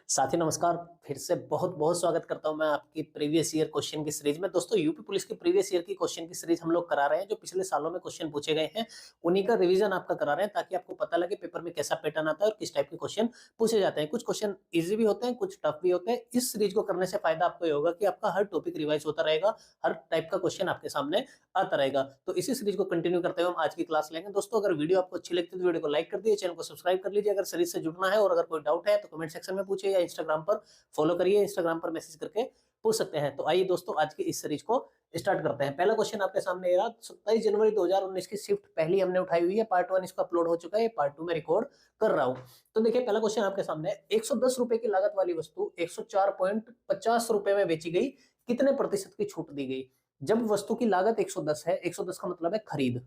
साथी नमस्कार। फिर से बहुत बहुत स्वागत करता हूं मैं आपकी प्रीवियस ईयर क्वेश्चन की सीरीज में। दोस्तों यूपी पुलिस की प्रीवियस ईयर की क्वेश्चन की सीरीज हम लोग करा रहे हैं। जो पिछले सालों में क्वेश्चन पूछे गए हैं उन्हीं का रिवीजन आपका करा रहे हैं, ताकि आपको पता लगे पेपर में कैसा पैटर्न आता है और किस टाइप के क्वेश्चन पूछे जाते हैं। कुछ क्वेश्चन ईजी भी होते हैं, कुछ टफ भी होते हैं। इस सीरीज को करने से फायदा आपको ये होगा कि आपका हर टॉपिक रिवाइज होता रहेगा, हर टाइप का क्वेश्चन आपके सामने आता रहेगा। तो इसी सीरीज को कंटिन्यू करते हुए हम आज की क्लास लेंगे। दोस्तों अगर वीडियो आपको अच्छी लगती है तो वीडियो को लाइक कर दीजिए, चैनल को सब्सक्राइब कर लीजिए अगर सीरीज से जुड़ना है। और अगर कोई डाउट है तो कमेंट सेक्शन में पूछिए या इंस्टाग्राम पर फॉलो करिए, इंस्टाग्राम पर मैसेज करके पूछ सकते हैं। तो आइए दोस्तों आज की इस सीरीज को स्टार्ट करते हैं। पहला क्वेश्चन आपके सामने ये रहा। 27 जनवरी 2019 की शिफ्ट पहली हमने उठाई हुई है। पार्ट 1 इसका अपलोड हो चुका है, पार्ट 2 में रिकॉर्ड कर रहा हूं। तो देखिए पहला क्वेश्चन आपके सामने है। 110 रुपए की लागत वाली वस्तु 104.50 रुपए में बेची गई, कितने प्रतिशत की छूट दी गई? जब वस्तु की लागत 110 है, 110 का मतलब है खरीद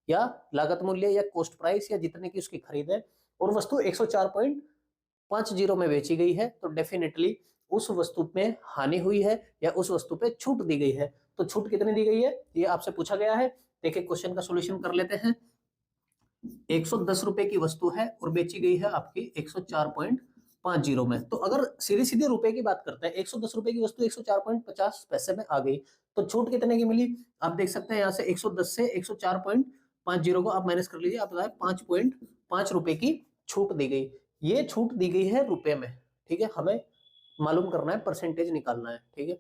या लागत मूल्य या कॉस्ट प्राइस या जितने की उसकी खरीद है, और वस्तु 104.50 में बेची गई है, तो डेफिनेटली उस वस्तु में हानि हुई है या उस वस्तु पे छूट दी गई है। तो छूट कितनी दी गई है ये आपसे पूछा गया है। देखिए क्वेश्चन का सॉल्यूशन कर लेते हैं। 110 रुपए की वस्तु है और बेची गई है आपकी 104.50 में। तो अगर सीधे सीधे रुपए की बात करते हैं, 110 रुपए की वस्तु 104.50 पैसे में आ गई, तो छूट कितने की मिली? आप देख सकते हैं यहाँ से 110 से 104.50 को आप माइनस कर लीजिए, आप 5.5 रुपए की छूट दी गई। ये छूट दी गई है रुपए में, ठीक है। हमें मालूम करना है, परसेंटेज निकालना है, ठीक है।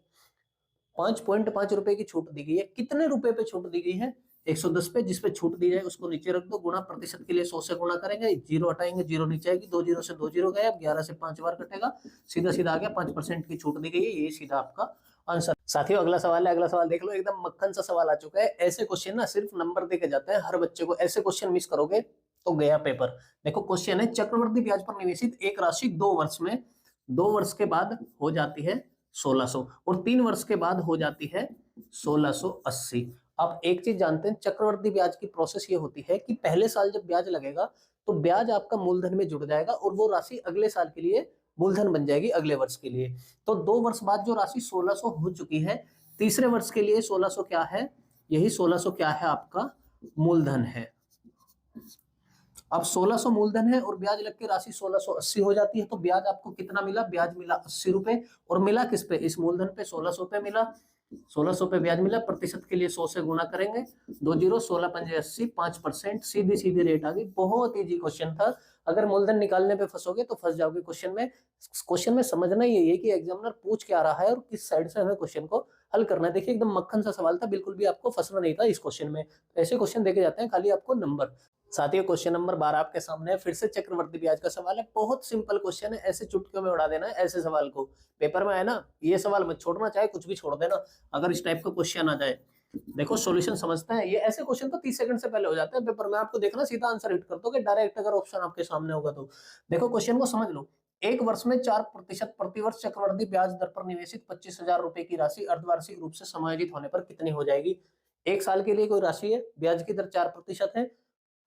5.5 रुपए की छूट दी गई है। कितने रुपए पे छूट दी गई है? 110 पे। जिस पे छूट दी जाए उसको नीचे रख दो, गुणा प्रतिशत के लिए 100 से गुणा करेंगे, जीरो हटाएंगे, जीरो नीचे आएगी, 2 जीरो से 2 जीरो गए, अब 11 से 5 बार कटेगा, सीधा सीधा आ गया 5% की छूट दी गई है। ये सीधा आपका आंसर। साथियों अगला सवाल है, अगला सवाल देख लो। एकदम मक्खन सा सवाल आ चुका है। ऐसे क्वेश्चन ना सिर्फ नंबर देके जाते हैं हर बच्चे को, ऐसे क्वेश्चन मिस करोगे तो गया पेपर। देखो क्वेश्चन है, चक्रवृद्धि ब्याज पर निवेशित एक राशि 2 वर्ष में, 2 वर्ष के बाद हो जाती है 1600 और 3 वर्ष के बाद हो जाती है 1680। आप एक चीज जानते हैं, चक्रवृद्धि ब्याज की प्रोसेस ये होती है कि पहले साल जब ब्याज लगेगा तो ब्याज आपका मूलधन में जुड़ जाएगा और वो राशि अगले साल के लिए मूलधन बन जाएगी, अगले वर्ष के लिए। तो 2 वर्ष बाद जो राशि 1600 हो चुकी है, तीसरे वर्ष के लिए 1600 क्या है? यही 1600 क्या है? आपका मूलधन है। अब 1600 मूलधन है और ब्याज लग के राशि 1680 हो जाती है, तो ब्याज आपको कितना मिला? ब्याज मिला 80 रुपए। और मिला किस पे? इस मूलधन पे 1600 पे मिला। 1600 पे ब्याज मिला, प्रतिशत के लिए 100 से गुणा करेंगे, 2 जीरो, 16 पंजे 80, 5%, सीधी सीधी रेट आ गई। बहुत इजी क्वेश्चन था। अगर मूलधन निकालने पे फंसोगे तो फंस जाओगे क्वेश्चन में। क्वेश्चन में समझना यही है कि एग्जामिनर पूछ क्या रहा है और किस साइड से हमें क्वेश्चन को हल करना है। देखिए एकदम मक्खन सा सवाल था, बिल्कुल भी आपको फंसना नहीं था इस क्वेश्चन में। ऐसे क्वेश्चन देखे जाते हैं, खाली आपको नंबर। साथियों क्वेश्चन नंबर 12 आपके सामने है। फिर से चक्रवृद्धि ब्याज का सवाल है। बहुत सिंपल क्वेश्चन है, ऐसे चुटकियों में उड़ा देना है ऐसे सवाल को। पेपर में है ना, ये सवाल मत छोड़ना, चाहे कुछ भी छोड़ देना अगर इस टाइप का क्वेश्चन आ जाए। देखो सॉल्यूशन समझते हैं। ये ऐसे क्वेश्चन तो 30 सेकंड से पहले हो जाते हैं पेपर में। आपको देखना सीधा आंसर हिट कर दोगे डायरेक्ट, अगर ऑप्शन आपके सामने होगा तो। देखो क्वेश्चन को समझ लो। एक वर्ष में 4% प्रतिवर्ष चक्रवृद्धि ब्याज दर पर निवेशित 25,000 रुपए की राशि अर्धवार्षिक रूप से समायोजित होने पर कितनी हो जाएगी? एक साल के लिए कोई राशि है, ब्याज की दर 4% है,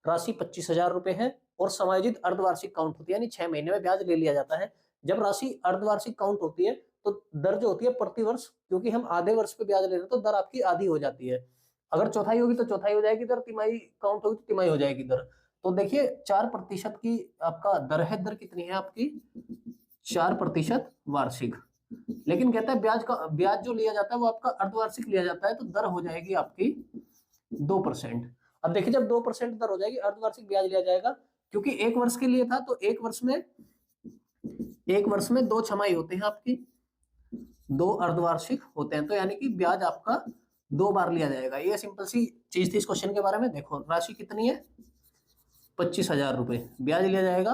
राशि 25,000 रुपए है और समायोजित अर्धवार्षिक काउंट होती है, यानी 6 महीने में ब्याज ले लिया जाता है। जब राशि अर्धवार्षिक काउंट होती है तो दर जो होती है प्रति वर्ष, क्योंकि हम आधे वर्ष पे ब्याज ले रहे हैं तो दर आपकी आधी हो जाती है। अगर चौथाई होगी तो चौथाई हो जाएगी दर, तिमाही काउंट होगी तो तिमाही हो जाएगी दर। तो देखिए 4% की आपका दर है। दर कितनी है आपकी? 4% वार्षिक। लेकिन कहता है ब्याज जो लिया जाता है वो आपका अर्धवार्षिक लिया जाता है, तो दर हो जाएगी आपकी 2%। अब देखिए जब 2% दर हो जाएगी, अर्धवार्षिक ब्याज लिया जाएगा, क्योंकि एक वर्ष के लिए था तो एक वर्ष में 2 छमाही होते हैं आपकी, 2 अर्धवार्षिक होते हैं, तो यानी कि ब्याज आपका 2 बार लिया जाएगा। ये सिंपल सी चीज थी इस क्वेश्चन के बारे में। देखो राशि कितनी है? 25,000 रुपए। ब्याज लिया जाएगा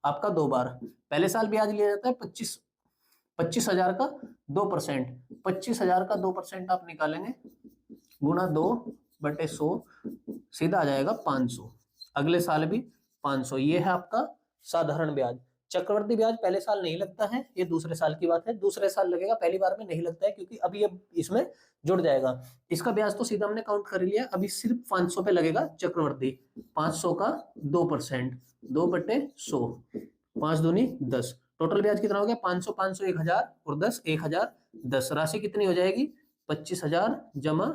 आपका 2 बार। पहले साल ब्याज लिया जाता है 25,000 का 2%। 25,000 का 2% आप निकालेंगे, गुणा 2/100, सीधा आ जाएगा 500। अगले साल भी 500। ये है आपका साधारण ब्याज। चक्रवृद्धि ब्याज पहले साल नहीं लगता है, ये दूसरे साल की बात है। दूसरे साल लगेगा, पहली बार में नहीं लगता है, क्योंकि अभी ये इसमें जुड़ जाएगा। इसका ब्याज तो सीधा हमने काउंट कर लिया, अभी सिर्फ 500 पे लगेगा चक्रवृद्धि। 500 का 2%, 2/100, 5 दूनी 10। टोटल ब्याज कितना हो गया? 500, 500, 1000 और 10, 1010। राशि कितनी हो जाएगी? 25,000 जमा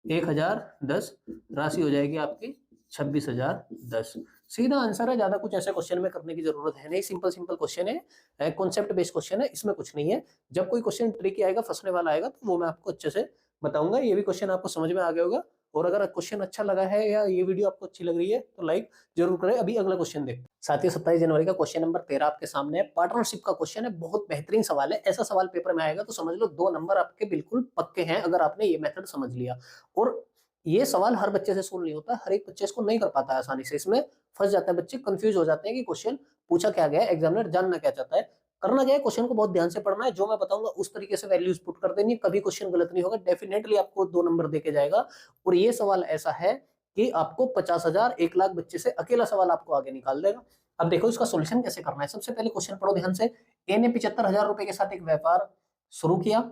1010, राशि हो जाएगी आपकी 26,010। सीधा आंसर है, ज्यादा कुछ ऐसे क्वेश्चन में करने की जरूरत है नहीं, सिंपल सिंपल क्वेश्चन है, कॉन्सेप्ट बेस्ड क्वेश्चन है, इसमें कुछ नहीं है। जब कोई क्वेश्चन ट्रिकी आएगा, फंसने वाला आएगा, तो वो मैं आपको अच्छे से बताऊंगा। ये भी क्वेश्चन आपको समझ में आ गया होगा। और अगर क्वेश्चन अच्छा लगा है या ये वीडियो आपको अच्छी लग रही है तो लाइक जरूर करें। अभी अगला क्वेश्चन देखते हैं। साथियों 27 जनवरी का क्वेश्चन नंबर 13 आपके सामने है। पार्टनरशिप का क्वेश्चन है, बहुत बेहतरीन सवाल है। ऐसा सवाल पेपर में आएगा तो समझ लो 2 नंबर आपके बिल्कुल पक्के हैं, अगर आपने ये मेथड समझ लिया। और ये सवाल हर बच्चे से सोल्व नहीं होता, हर एक बच्चे इसको नहीं कर पाता है आसानी से। इसमें फंस जाते हैं बच्चे, कंफ्यूज हो जाते हैं कि क्वेश्चन पूछा क्या गया है, एग्जामिनर जानना क्या चाहता है। करना क्या है, क्वेश्चन को बहुत ध्यान से पढ़ना है, जो मैं बताऊंगा उस तरीके से वैल्यूज पुट कर देनी, कभी क्वेश्चन गलत नहीं होगा, डेफिनेटली आपको 2 नंबर देके जाएगा। और ये सवाल ऐसा है कि आपको 50,000 1 लाख बच्चे से अकेला सवाल आपको आगे निकाल देगा। अब देखो इसका सोल्यूशन कैसे करना है। सबसे पहले क्वेश्चन पढ़ो ध्यान से। ए ने 75,000 रुपए के साथ एक व्यापार शुरू किया।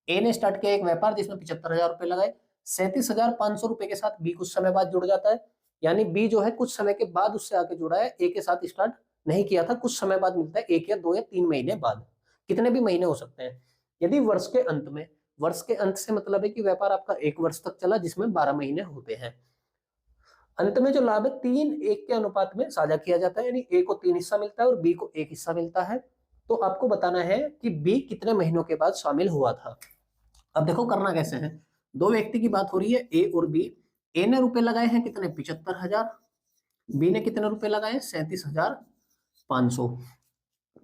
ए ने स्टार्ट किया एक व्यापार जिसमें 75,000 रुपए लगाए। 37,500 रुपए के साथ बी कुछ समय बाद जुड़ जाता है। यानी बी जो है कुछ समय के बाद उससे आके जुड़ा है, ए के साथ स्टार्ट नहीं किया था, कुछ समय बाद मिलता है, 1 या 2 या 3 महीने बाद, कितने भी महीने हो सकते हैं। यदि वर्ष के अंत में, वर्ष के अंत से मतलब है कि व्यापार आपका 1 वर्ष तक चला जिसमें 12 महीने होते हैं। अंत में जो लाभ है 3:1 के अनुपात में साझा किया जाता है, यानी ए को 3 हिस्सा मिलता है और बी को 1 हिस्सा मिलता है। तो आपको बताना है कि बी कितने महीनों के बाद शामिल हुआ था। अब देखो करना कैसे है। 2 व्यक्ति की बात हो रही है, ए और बी। ए ने रुपए लगाए हैं कितने, 75,000। बी ने कितने रुपए लगाए, 37,500।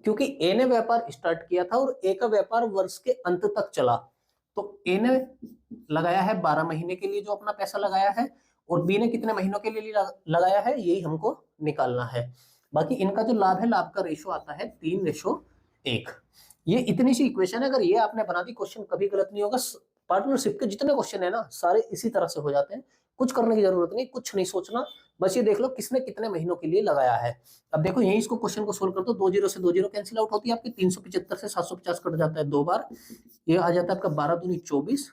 क्योंकि ए ने व्यापार स्टार्ट किया था और ए का व्यापार वर्ष के अंत तक चला, तो ए ने लगाया है 12 महीने के लिए जो अपना पैसा लगाया है, और बी ने कितने महीनों के लिए लगाया है, यही हमको निकालना है। बाकी इनका जो लाभ है, लाभ का रेशो आता है 3:1। ये इतनी सी इक्वेशन है, अगर ये आपने बना दी क्वेश्चन कभी गलत नहीं होगा। पार्टनरशिप के जितने क्वेश्चन है ना, सारे इसी तरह से हो जाते हैं। कुछ करने की जरूरत नहीं, कुछ नहीं सोचना, बस ये देख लो किसने कितने महीनों के लिए लगाया है। अब देखो यही इसको क्वेश्चन को सोल्व कर दो। 2 जीरो से 2 जीरो कैंसिल आउट होती है आपकी, 375 से 750 कट जाता है 2 बार, ये आ जाता है आपका 12 दूनी 24,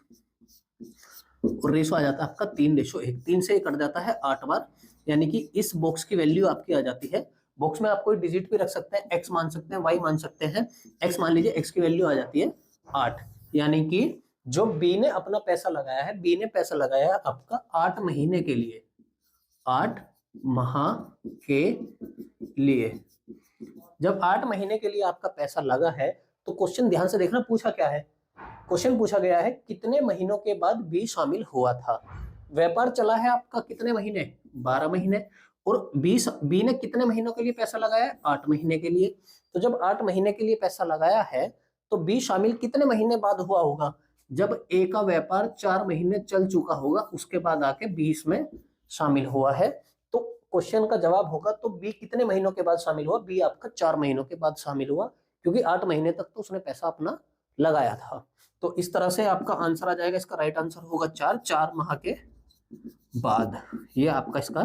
और रेशो आ जाता है आपका 3:1। 3 से कट जाता है 8 बार, यानी कि इस बॉक्स की वैल्यू आपकी आ जाती है। बॉक्स में आप कोई डिजिट भी रख सकते हैं, एक्स मान सकते हैं, वाई मान सकते हैं। एक्स मान लीजिए, एक्स की वैल्यू आ जाती है 8, यानी कि जो बी ने अपना पैसा लगाया है, बी ने पैसा लगाया है आपका 8 महीने के लिए, 8 माह के लिए। जब 8 महीने के लिए आपका पैसा लगा है, तो क्वेश्चन ध्यान से देखना पूछा क्या है। क्वेश्चन पूछा गया है कितने महीनों के बाद बी शामिल हुआ था। व्यापार चला है आपका कितने महीने, 12 महीने, और बी ने कितने महीनों के लिए पैसा लगाया है, 8 महीने के लिए। तो जब 8 महीने के लिए पैसा लगाया है, तो बी शामिल कितने महीने बाद हुआ होगा, जब ए का व्यापार 4 महीने चल चुका होगा, उसके बाद आके बी इसमें शामिल हुआ है। तो क्वेश्चन का जवाब होगा, तो बी कितने महीनों के बाद शामिल हुआ, बी आपका 4 महीनों के बाद शामिल हुआ, क्योंकि 8 महीने तक तो उसने पैसा अपना लगाया था। तो इस तरह से आपका आंसर आ जाएगा। इसका राइट आंसर होगा 4 माह के बाद, ये आपका इसका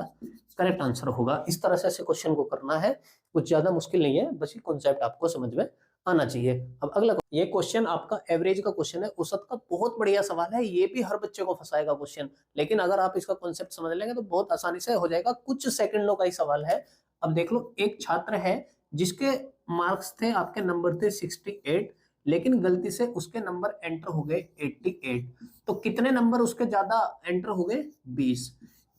करेक्ट आंसर होगा। इस तरह से ऐसे क्वेश्चन को करना है, कुछ ज्यादा मुश्किल नहीं है, बस ये कॉन्सेप्ट आपको समझ में आना चाहिए। अब अगला, ये क्वेश्चन आपका एवरेज का क्वेश्चन है, औसत का बहुत बढ़िया सवाल है। ये भी हर बच्चे को फंसाएगा क्वेश्चन, लेकिन अगर आप इसका कॉन्सेप्ट समझ लेंगे तो बहुत आसानी से हो जाएगा। कुछ सेकंडों का ही सवाल है। अब देख लो, एक छात्र है जिसके मार्क्स थे, आपके नंबर थे 68, लेकिन गलती से उसके नंबर एंटर हो गए 88। तो कितने नंबर उसके ज्यादा एंटर हो गए, 20।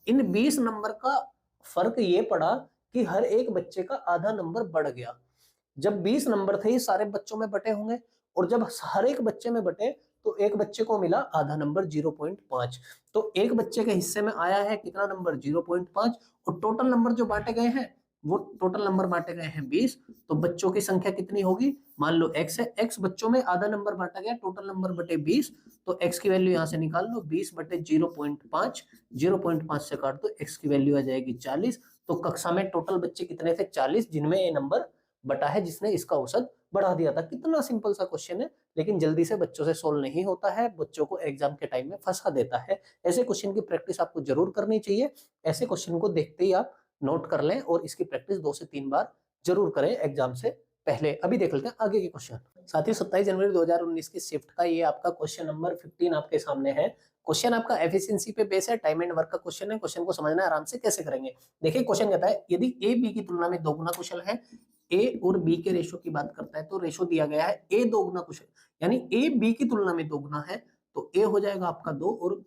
इन 20 नंबर का फर्क ये पड़ा कि हर एक बच्चे का आधा नंबर बढ़ गया। जब 20 नंबर थे, ये सारे बच्चों में बटे होंगे, और जब हर एक बच्चे में बटे तो एक बच्चे को मिला आधा नंबर 0.5। तो एक बच्चे के हिस्से में आया है कितना नंबर, 0.5। और टोटल नंबर जो बांटे गए हैं, वो टोटल नंबर बांटे गए हैं 20। तो बच्चों की संख्या कितनी होगी, मान लो x है, x बच्चों में आधा नंबर बांटा गया, टोटल नंबर बटे 20। तो x की वैल्यू यहां से निकाल लो, 20 बटे 0.5, 0.5 से काट दो, x की वैल्यू आ जाएगी 40। तो कक्षा में टोटल बच्चे कितने थे, 40, जिनमें ये नंबर बटा है, जिसने इसका औसत बढ़ा दिया था। कितना सिंपल सा क्वेश्चन है, लेकिन जल्दी से बच्चों से सोल्व नहीं होता है, बच्चों को एग्जाम के टाइम में फंसा देता है। ऐसे क्वेश्चन की प्रैक्टिस आपको जरूर करनी चाहिए। ऐसे क्वेश्चन को देखते ही आप नोट कर लें और इसकी प्रैक्टिस 2 से 3 बार जरूर करें एग्जाम से पहले। अभी देख लेते हैं आगे के क्वेश्चन। साथियों 27 जनवरी 2019 की शिफ्ट का ये आपका क्वेश्चन नंबर 15 आपके सामने है। क्वेश्चन आपका एफिशिएंसी पे बेस है, टाइम एंड वर्क का क्वेश्चन है। क्वेश्चन को समझना है आराम से, कैसे करेंगे देखिए। क्वेश्चन कहता है यदि ए बी की तुलना में 2 गुना कुशल है, ए और बी के रेशो की बात करता है, तो रेशो दिया गया है ए 2 गुना कुशल, यानी ए बी की तुलना में 2 गुना है, तो ए हो जाएगा आपका 2 और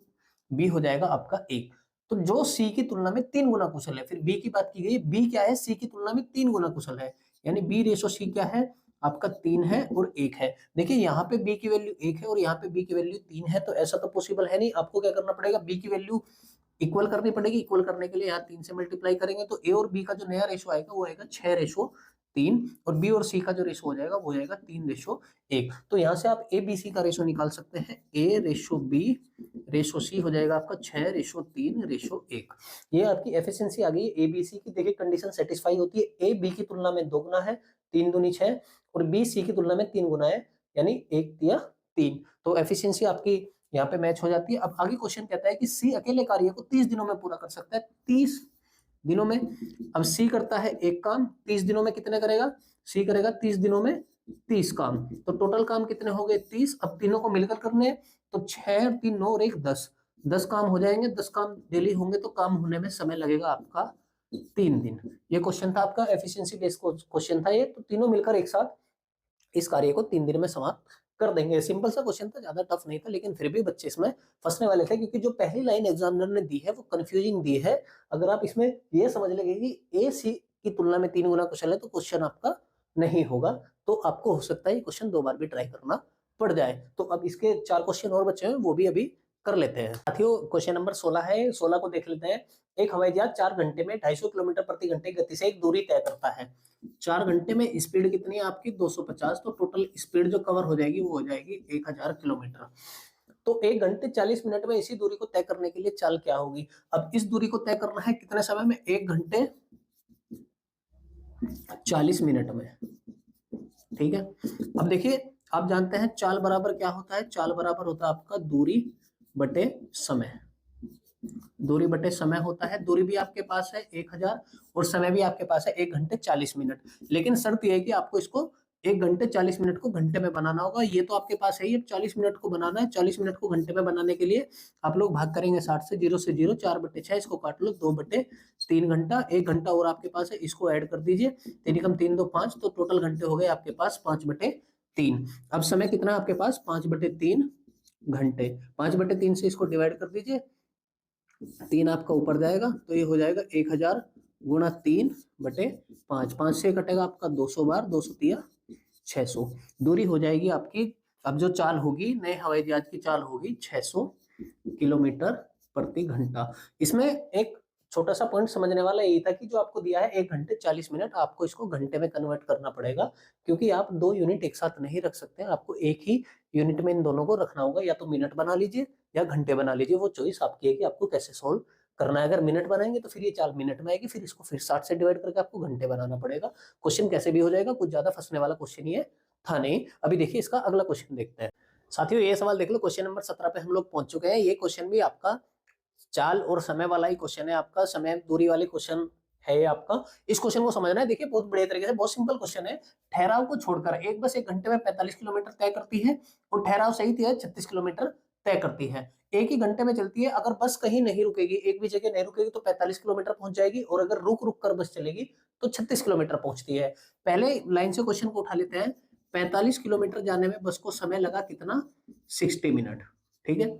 बी हो जाएगा आपका 1। तो जो सी की तुलना में 3 गुना कुशल है। फिर बी की बात की गई, बी क्या है, सी की तुलना में 3 गुना कुशल है, यानी बी रेशो सी क्या है आपका 3 है और 1 है। देखिए यहाँ पे बी की वैल्यू 1 है और यहाँ पे बी की वैल्यू 3 है, तो ऐसा तो पॉसिबल है नहीं। आपको क्या करना पड़ेगा, बी की वैल्यू इक्वल करनी पड़ेगी। इक्वल करने के लिए यहाँ 3 से मल्टीप्लाई करेंगे तो ए और बी का जो नया रेशो आएगा वो आएगा 6:3, और बी और सी का जो रेशो हो जाएगा वो हो जाएगा 3:1। तो यहाँ से आप ए बी सी का रेशो निकाल सकते हैं। ए रेशो बी रेशो सी हो जाएगा आपका 6:3:1। ये आपकी एफिशिएंसी आ गई ए बी सी की। देखिए कंडीशन सेटिस्फाई होती है, ए बी की तुलना में 2 गुना है, 3 दूनी 6, और बी सी की तुलना में 3 गुना है, यानी 1/3। तो एफिशिएंसी आपकी यहाँ पे मैच हो जाती है। अब आगे क्वेश्चन कहता है कि सी अकेले कार्य को 30 दिनों में पूरा कर सकता है। 30 दिनों में, अब सी करता है एक काम, 30 दिनों में कितने करेगा, सी करेगा 30 दिनों में 30 काम, तो टोटल काम कितने हो गए 30। अब तीनों को मिलकर करने हैं, तो 6 और 3 9 और 1 10, 10 काम हो जाएंगे। 10 काम डेली होंगे तो काम होने में समय लगेगा आपका 3 दिन। ये क्वेश्चन था आपका, एफिशिएंसी बेस्ड क्वेश्चन था ये। तो तीनों मिलकर एक साथ इस कार्य को 3 दिन में समाप्त कर देंगे। सिंपल सा क्वेश्चन था, ज्यादा टफ नहीं था, लेकिन फिर भी बच्चे इसमें फंसने वाले थे, क्योंकि जो पहली लाइन एग्जामिनर ने दी है वो कंफ्यूजिंग दी है। अगर आप इसमें ये समझ लेंगे कि ए सी की तुलना में 3 गुना कुशल है, तो क्वेश्चन आपका नहीं होगा। तो आपको हो सकता है ये क्वेश्चन 2 बार भी ट्राई करना पड़ जाए। तो अब इसके 4 क्वेश्चन और बचे हैं, वो भी अभी कर लेते हैं। साथियों क्वेश्चन नंबर 16 है, 16 को देख लेते हैं। एक हवाई जहाज 4 घंटे में 250 किलोमीटर प्रति घंटे की गति से एक दूरी तय करता है। 4 घंटे में स्पीड कितनी है आपकी 250, तो टोटल स्पीड जो कवर हो जाएगी वो हो जाएगी 1000 किलोमीटर। तो 1 घंटे 40 मिनट में इसी दूरी को तय करने के लिए चाल क्या होगी। अब इस दूरी को तय करना है कितने समय में, 1 घंटे 40 मिनट में, ठीक है। अब देखिए आप जानते हैं चाल बराबर क्या होता है, चाल बराबर होता है आपका दूरी बटे समय। दूरी बटे समय होता है। दूरी भी आपके पास है 1000 और समय भी आपके पास है 1 घंटे 40 मिनट। लेकिन शर्त यह है कि आपको इसको 1 घंटे 40 मिनट को घंटे में बनाना होगा। ये तो आपके पास है ही, अब 40 मिनट को बनाना है। 40 मिनट को घंटे में बनाने के लिए आप लोग भाग करेंगे 60 से, 0 से 0, 4/6, इसको काट लो 2/3 घंटा। 1 घंटा और आपके पास है, इसको ऐड कर दीजिए, 3 कम 3 2 5, तो टोटल घंटे हो गए आपके पास 5/3। अब समय कितना है आपके पास 5/3 घंटे। 5/3 से इसको डिवाइड कर दीजिए, 3 आपका ऊपर जाएगा, तो ये हो जाएगा 1000 गुणा 3/5। 5 से कटेगा आपका 200 बार, 200 600। दूरी हो जाएगी आपकी, अब जो चाल होगी नए हवाई जहाज की चाल होगी 600 किलोमीटर प्रति घंटा। इसमें एक छोटा सा पॉइंट समझने वाला यही था कि जो आपको दिया है 1 घंटे 40 मिनट, आपको इसको घंटे में कन्वर्ट करना पड़ेगा, क्योंकि आप 2 यूनिट एक साथ नहीं रख सकते। आपको एक ही यूनिट में इन दोनों को रखना होगा, या तो मिनट बना लीजिए या घंटे बना लीजिए, वो चॉइस आपकी है कि आपको कैसे सोल्व करना है। अगर मिनट बनाएंगे तो फिर ये चाल मिनट में आएगी, फिर इसको फिर 60 से डिवाइड करके आपको घंटे बनाना पड़ेगा। क्वेश्चन कैसे भी हो जाएगा, कुछ ज्यादा फंसने वाला क्वेश्चन ये था नहीं। अभी देखिए इसका अगला क्वेश्चन देखते हैं। साथियों ये सवाल देख लो, क्वेश्चन नंबर 17 पे हम लोग पहुंच चुके हैं। ये क्वेश्चन भी आपका चाल और समय वाला ही क्वेश्चन है, आपका समय दूरी वाली क्वेश्चन है ये आपका। इस क्वेश्चन को समझना है, देखिए बहुत बढ़िया तरीके से, बहुत सिंपल क्वेश्चन है। ठहराव को छोड़कर एक बस 1 घंटे में 45 किलोमीटर तय करती है, और ठहराव सहित यह 36 किलोमीटर तय करती है। एक ही घंटे में चलती है। अगर बस कहीं नहीं रुकेगी, एक भी जगह नहीं रुकेगी, तो 45 किलोमीटर पहुंच जाएगी, और अगर रुक रुक कर बस चलेगी तो 36 किलोमीटर पहुंचती है। पहले लाइन से क्वेश्चन को उठा लेते हैं। 45 किलोमीटर जाने में बस को समय लगा कितना, 60 मिनट, ठीक है।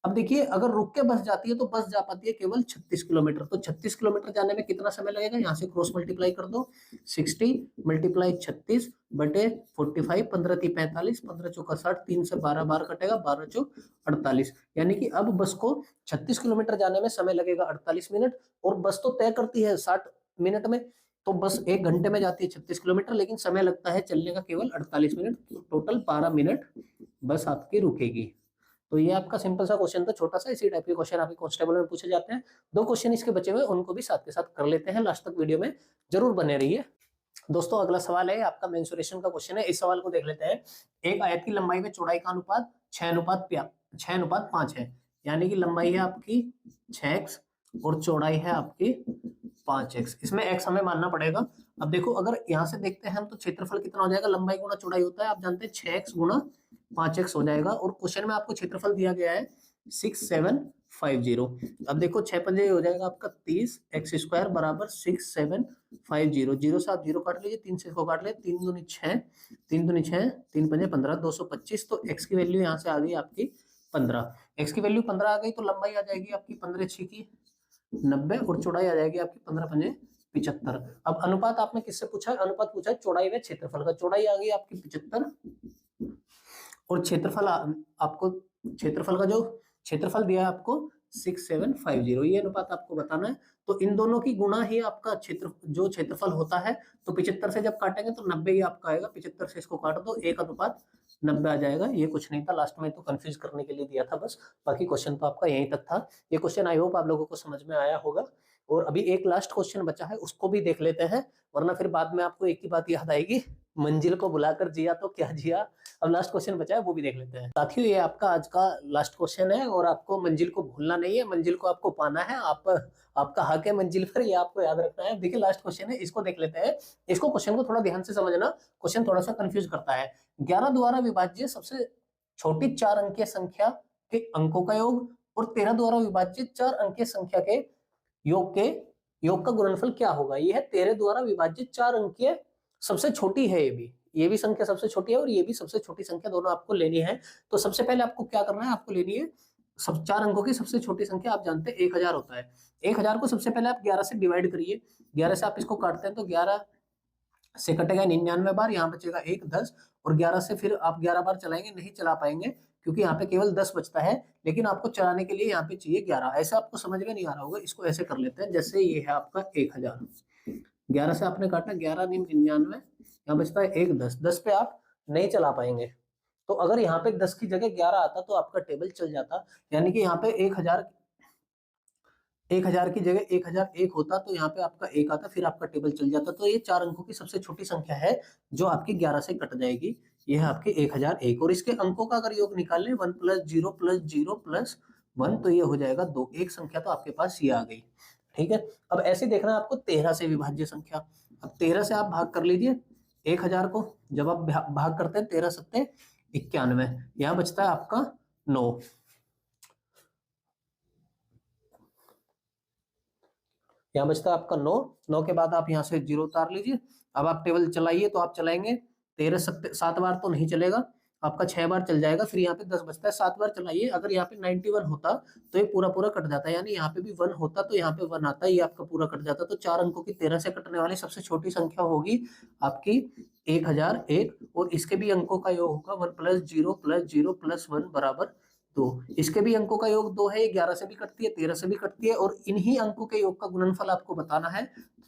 अब देखिए अगर रुक के बस जाती है तो बस जा पाती है केवल 36 किलोमीटर, तो 36 किलोमीटर जाने में कितना समय लगेगा, यहाँ से क्रॉस मल्टीप्लाई कर दो, 60 मल्टीप्लाई 36 बटे 45, 15 × 45, 15 × 60, 3 से 12 बार कटेगा, 12 × 48, यानी कि अब बस को 36 किलोमीटर जाने में समय लगेगा 48 मिनट, और बस तो तय करती है 60 मिनट में, तो बस 1 घंटे में जाती है 36 किलोमीटर, लेकिन समय लगता है चलने का केवल 48 मिनट, तो टोटल 12 मिनट बस आपकी रुकेगी। तो ये आपका सिंपल सा क्वेश्चन था, छोटा सा। इसी टाइप के क्वेश्चन आपके कांस्टेबल में पूछे जाते हैं। 2 क्वेश्चन इसके बचे हुए, उनको भी साथ के साथ कर लेते हैं। लास्ट तक वीडियो में जरूर बने रहिए। दोस्तों अगला सवाल है आपका मेंसुरेशन का क्वेश्चन है। इस सवाल को देख लेते हैं। एक आयत की लंबाई में चौड़ाई का अनुपात 6:5 है, यानी कि लंबाई है आपकी 6x और चौड़ाई है आपकी 5x। इसमें x हमें मानना पड़ेगा। अब देखो अगर यहाँ से देखते हैं हम, तो क्षेत्रफल कितना हो जाएगा, लंबाई गुणा चौड़ाई होता है, आप जानते हैं 6x गुणा 5x हो जाएगा, और क्वेश्चन में आपको क्षेत्रफल दिया गया है 6750। अब देखो 6 पंजे हो जाएगा आपका 30, x² बराबर 6750। 0 से आप 0 काट लीजिए, 3 से इसको काट ले, 3 दूनी 6, 3 दूनी 6, 3 पंजे 15, 225। तो x की वैल्यू यहाँ से आ गई आपकी 15। x की वैल्यू 15 आ गई, तो लंबाई आ जाएगी आपकी 15 की 90 और चौड़ाई आ जाएगी आपकी 15 पंजे 75। अब अनुपात आपने किससे पूछा है? अनुपात पूछा है चौड़ाई व क्षेत्रफल का। चौड़ाई आ गई आपकी 75 और क्षेत्रफल आपको क्षेत्रफल का जो क्षेत्रफल दिया है आपको 6750, ये अनुपात आपको बताना है। तो इन दोनों की गुणा ही आपका जो क्षेत्रफल होता है। तो 75 से जब काटेंगे तो 90 ही आपका आएगा। 75 से इसको काट दो, 1:90 आ जाएगा। ये कुछ नहीं था, लास्ट में तो कंफ्यूज करने के लिए दिया था बस। बाकी क्वेश्चन तो आपका यहीं तक था। ये क्वेश्चन आई होप आप लोगों को समझ में आया होगा। और अभी एक लास्ट क्वेश्चन बचा है, उसको भी देख लेते हैं, वरना फिर बाद में आपको एक ही बात याद आएगी, मंजिल को बुलाकर जिया तो क्या जिया। अब लास्ट क्वेश्चन बचा है, वो भी देख लेते हैं। साथियों ये आपका आज का लास्ट क्वेश्चन है और आपको मंजिल को भूलना नहीं है, मंजिल को आपको पाना है। आपका हक है मंजिल पर, ये आपको याद रखना है। देखिए लास्ट क्वेश्चन है, इसको देख लेते हैं। इसको क्वेश्चन को थोड़ा ध्यान से समझना, क्वेश्चन थोड़ा सा कंफ्यूज करता है। 11 द्वारा विभाज्य सबसे छोटी 4 अंकीय संख्या के अंकों का योग और 13 द्वारा विभाजित 4 अंकीय संख्या के योग का गुणनफल क्या होगा? ये है 13 द्वारा विभाजित 4 अंकीय सबसे छोटी है। ये भी संख्या सबसे छोटी है और ये भी सबसे छोटी संख्या, दोनों आपको लेनी है। तो सबसे पहले आपको क्या करना है, आपको लेनी है सब 4 अंकों की सबसे छोटी संख्या। आप जानते हैं 1000 होता है। 1000 को सबसे पहले आप 11 से डिवाइड करिए। 11 से आप इसको काटते हैं तो 11 से कटेगा 99 बार, यहाँ बचेगा 1 10 और 11 से फिर आप 11 बार चलाएंगे, नहीं चला पाएंगे क्योंकि यहाँ पे केवल 10 बचता है। लेकिन आपको चलाने के लिए यहाँ पे चाहिए 11। ऐसे आपको समझ में नहीं आ रहा होगा, इसको ऐसे कर लेते हैं। जैसे ये है आपका 1000, 11 से आपने काटा, 11 × 99, यहाँ बचता है 1 10। 10 पे आप नहीं चला पाएंगे। तो अगर यहाँ पे 10 की जगह 11 आता तो आपका टेबल चल जाता। यानी कि यहाँ पे 1000 की जगह 1001 होता तो यहाँ पे आपका 1 आता, फिर आपका टेबल चल जाता। तो ये 4 अंकों की सबसे छोटी संख्या है जो आपकी 11 से कट जाएगी। ये है आपके 1001 और इसके अंकों का अगर योग निकाल लें 1 + 0 + 0 + 1 तो ये हो जाएगा 2। एक संख्या तो आपके पास ये आ गई। ठीक है, अब ऐसे देखना है आपको 13 से विभाज्य संख्या। अब 13 से आप भाग कर लीजिए 1000 को। जब आप भाग करते हैं 13 × 7 = 91, यहाँ बचता है आपका 9। यहाँ बचता है आपका 9। 9 के बाद आप यहाँ से 0 उतार लीजिए। अब आप टेबल चलाइए तो आप चलाएंगे 13 7 बार तो नहीं चलेगा, आपका 6 बार चल जाएगा। फिर यहाँ पे 10 बचता है, 7 बार चलाइए। अगर यहाँ पे 91 होता तो ये पूरा कट जाता है, यानी यहाँ पे भी 1 होता तो यहाँ पे 1 आता है, ये आपका पूरा कट जाता। तो 4 अंकों की 13 से कटने वाली सबसे छोटी संख्या होगी आपकी 1001 और इसके भी अंकों का योग होगा 1 + 0 + 0 + 1 = 2। इसके भी अंकों का योग 2 है, 11 से भी कटती है, 13 से भी कटती है और इन्हीं अंकों के योग का गुणनफल आपको बताना है।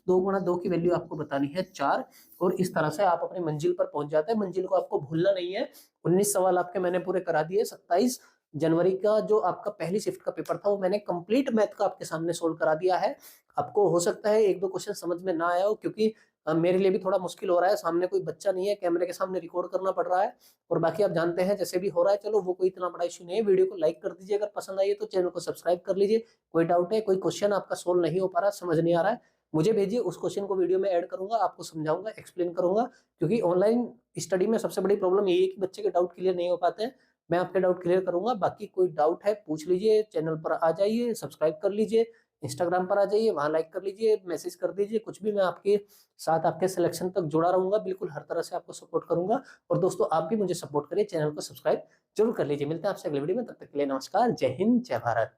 2 × 2 की वैल्यू आपको बतानी है 4 और इस तरह से आप अपनी मंजिल पर पहुंच जाते हैं। मंजिल को आपको भूलना नहीं है। 19 सवाल आपके मैंने पूरे करा दिए। 27 जनवरी का जो आपका पहली शिफ्ट का पेपर था वो मैंने कंप्लीट मैथ का आपके सामने सोल्व करा दिया है। आपको हो सकता है 1-2 क्वेश्चन समझ में ना आया हो क्योंकि मेरे लिए भी थोड़ा मुश्किल हो रहा है, सामने कोई बच्चा नहीं है, कैमरे के सामने रिकॉर्ड करना पड़ रहा है और बाकी आप जानते हैं जैसे भी हो रहा है। चलो वो कोई इतना बड़ा इश्यू नहीं है। वीडियो को लाइक कर दीजिए अगर पसंद आई है, तो चैनल को सब्सक्राइब कर लीजिए। कोई डाउट है, कोई क्वेश्चन आपका सोल्व नहीं हो पा रहा, समझ नहीं आ रहा है, मुझे भेजिए, उस क्वेश्चन को वीडियो में ऐड करूंगा, आपको समझाऊंगा, एक्सप्लेन करूंगा। क्योंकि ऑनलाइन स्टडी में सबसे बड़ी प्रॉब्लम यही है कि बच्चे के डाउट क्लियर नहीं हो पाते हैं। मैं आपके डाउट क्लियर करूंगा। बाकी कोई डाउट है पूछ लीजिए, चैनल पर आ जाइए, सब्सक्राइब कर लीजिए, इंस्टाग्राम पर आ जाइए, वहां लाइक कर लीजिए, मैसेज कर दीजिए, कुछ भी, मैं आपके साथ आपके सिलेक्शन तक जुड़ा रहूंगा। बिल्कुल हर तरह से आपको सपोर्ट करूंगा। और दोस्तों आप भी मुझे सपोर्ट करिए, चैनल को सब्सक्राइब जरूर कर लीजिए। मिलते हैं आपसे अगले वीडियो में, तब तक के लिए नमस्कार, जय हिंद, जय भारत।